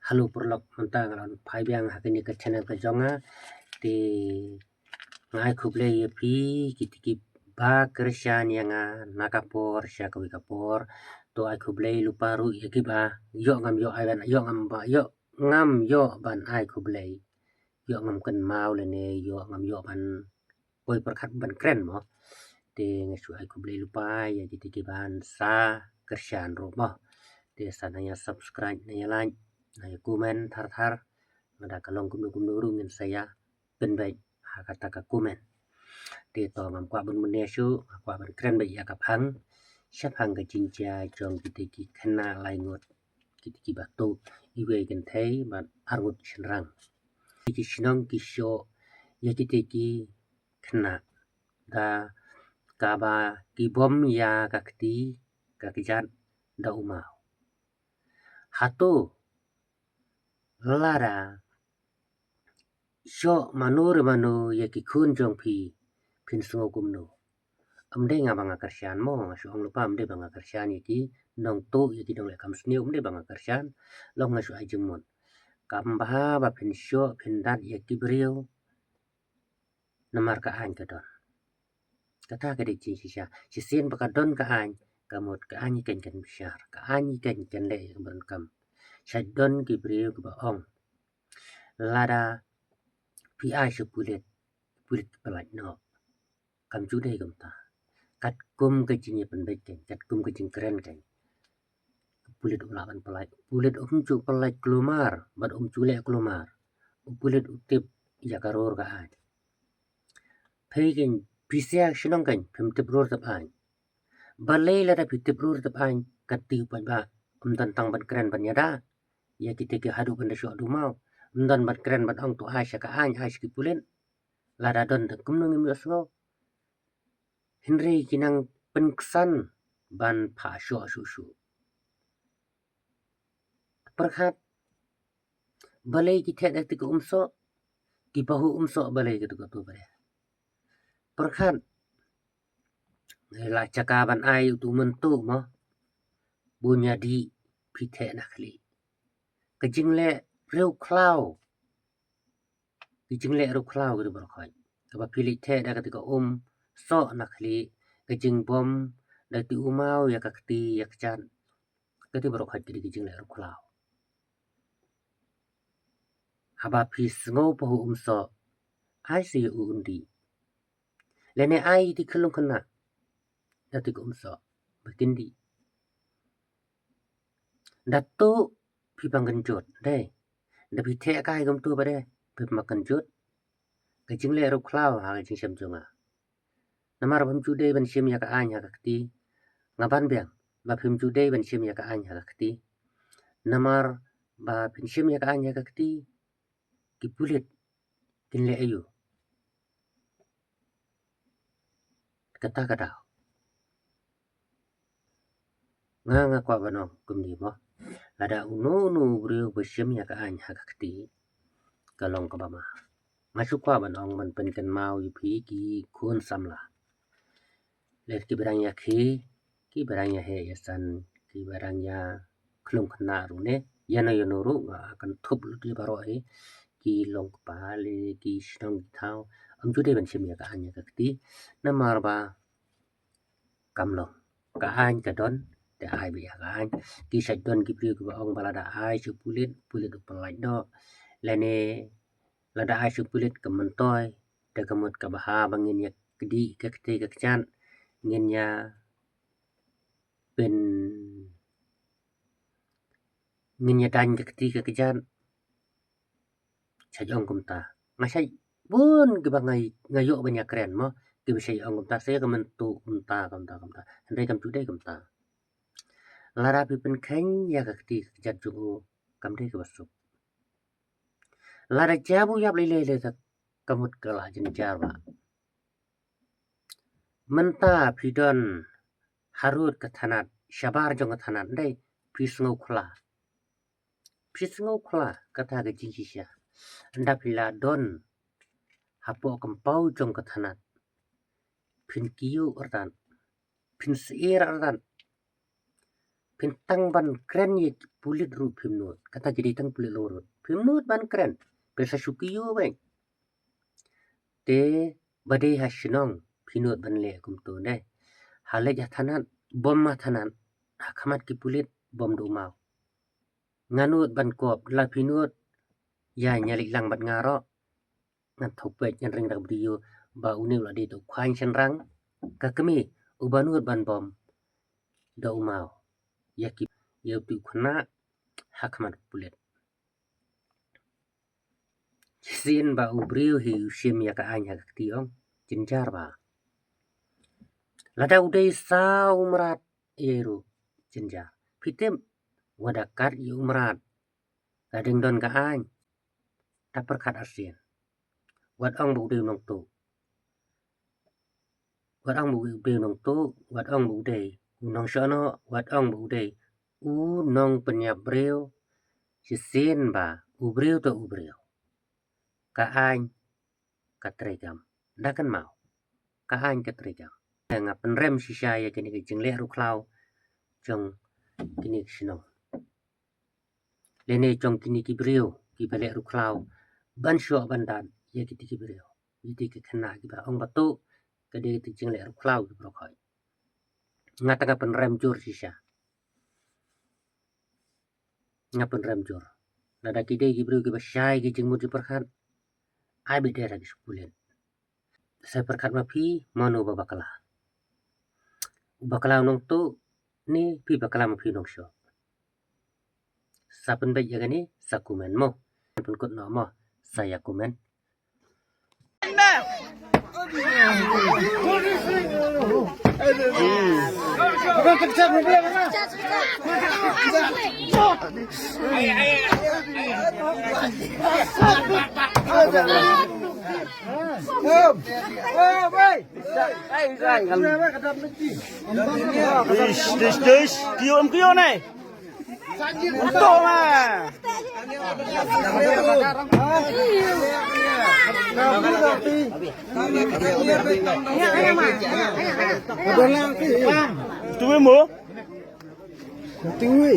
Halo perlok mentang lan phai biang hakini ka channel ka jonga ti ngai khuble ye pi kitiki ba kershan yang nakapor sya kawi kapor to ai khuble lupa ru ye ki ba yo ngam yo ai ban yo ngam ba yo ngam yo ban ai khuble yo ngam kan mau le ne yo ngam yo ban poi perkhat ban kren mo ti ngai ai khuble lupa ye kitiki ban sa kershan ro mo ti sananya subscribe nanya like nanya komen thar ngada kalong kumdu rungin saya penbaik kata ka komen ti to ngam kwa bun mun shu kwa ban kren bai ya kap hang shap hang ga jinja jong kitiki khana lai ngot kitiki batu iwe gen thai ban argut shinrang ki shinong ki sho ya kitiki khana da kaba ki bom ya kakti kakijat da umau hatu lara sho manu ya ki khun jong pi phin sungo kumno amde nga banga karsyan mo nga shu ang lupa amde banga karsyan yaki nong to yaki dong le kam sniu amde banga karsyan long nga shu ai jengmon kam baha ba phin sho phin dat yaki brio namar ka an ka don kata ka dik chi sha chi sin ba ka don ka an kamot ka an ken ken bishar ka an ken le ban kam sha don ki brio ka ba ong lada pi ai shu pulit palai no kam chu dei kam ta kat kum ke jing pen bet ken kat kum ke jing keren ken pulit ulaban pelai pulit chu pelai kelumar bat chu le kelumar pulit utip ya karor ka ai pegen pisia shinong ken pim tip ror tap ai balai la da pitip ror tap ai kat ti pa ba dan tang ban keren ban yada ya kita ke hadu ban sho du mau dan ban keren ban ong tu ai sha ka ai ki pulit la da don kum nang mi asngo Henry kinang penksan ban pha shu perkhat balai ki the dak umso ki bahu umso balai ki tu bare perkhat la caka ban ai tu mentu mo bunya di pithe nakli kejing le reu klau kejing le reu klau ki berkhoi ka pilih the dak so nakli kejing bom dak ti umau ya kakti ya kechan kati berkhoi ki kejing le reu klau haba pis ngo pahu umso ai si undi lene ai ti khelung khana dati umso bakindi datu pi panggenjot deh da pi the kai gam tu bare pi makanjot ke jing le ro klau ha jing sem junga namar bam chu de ban sim ya ka anya ka ti ngaban biang ba phim chu de ban sim ya ka anya ka ti namar ba pin sim ya ka anya ka ti ki pulit kin le ayu kata kata nga kwa banong kumni mo ada unu brio besim ya ka anya ka ti kalong ka bama masuk kwa banong man pen kan mau yu pi ki khun samla let ki barang ya ki barang ya he yasan ki barang ya klung khna ru ne yana yono ru akan thup lu ki baro e ki long pa le ki shnong thao am chu de ban sim ya ka anya ka ti na mar ba kam lo ka an ka don te ai bi ka an ki sa don ki pri ba ong bala da ai chu pulit palai do le ne la da ai chu pulit ka man toy te ka mot ka ba ha bangin ya kedi ka te ka chan ngin yaเป็นเงินยาดันจากที่กระจานใช้องกุมตาไม่ใช่บุญกี่บางไงโยบัญญัติแกรนมั้งกี่ไม่ใช่องกุมตาเสียก็มันตุกุมตาเห็นได้กำจุได้กุมตาลาราพิเป็นแข็งยากที่กระจานจูกำได้กับสุขลาราจ้าบุยับเลยสักกำหมดกลาจินจารวะมันตาพิดอนฮารุดกับธนัดชาบาร์จงกับธนัดได้พิสงคลาkata ke jinjisya anda pila don hapo kempau jong ketanat pin kiu ordan pin seir ordan Pintang ban keren ye pulit ru pimnot. Kata jadi tang pulit lorot. Pimnot ban keren. Pesa syukiyo bang. Te badai hasinong pinot ban le kum to ne. Hale jatanan bom matanan. Hakamat ki pulit bom do mau. Nganut ban kop la pinot ya nyalik lang bat ngaro. Ngan topet nyan ring dak brio ba uniu la di to kwan chen rang. Kakemi ubanut ban bom do mau. Yaki ya tu kena hakamat pulit. Sin ba ubrio hi usim ya ka anya tiong jinjar ba. Lada udai sa umrat eru jinjar. Pitem wadakat yu umrat. Kadeng don ka any. Tak perkat asien. Wat ong bu udai nong tu. Wat ong bu udai nong tu. Wat ong bu udai. Unong shono wat ong bu udai. Unong penyabreo. Sin ba ubrio to ubrio. Ka any katregam. Dakan mau. Ka any katregam. Nga penrem sisa ya kini ke jeng le ru klau. Jong kini sinong. Lene jong kini ki brio. Ki balik ru klau. Ban syok bandan. Ya kiti ki brio. Iti ke kena ki ba. Ong batu. Kede kiti jeng le ru klau ki brokoi. Nga tanga penrem jur sisa. Nga penrem jur. Nada kide ki brio ki basyai ki jeng muji perkat. Ai beda lagi sepulin. Saya perkat mapi. Manu babakala. Bakala nong tu. Ni pi bakala mapi nong syok. Saben baik jaga ni sakumen mo. Pun kot no mo saya komen. Kêu em kêu này. Betul mah. Tui mo? Tui.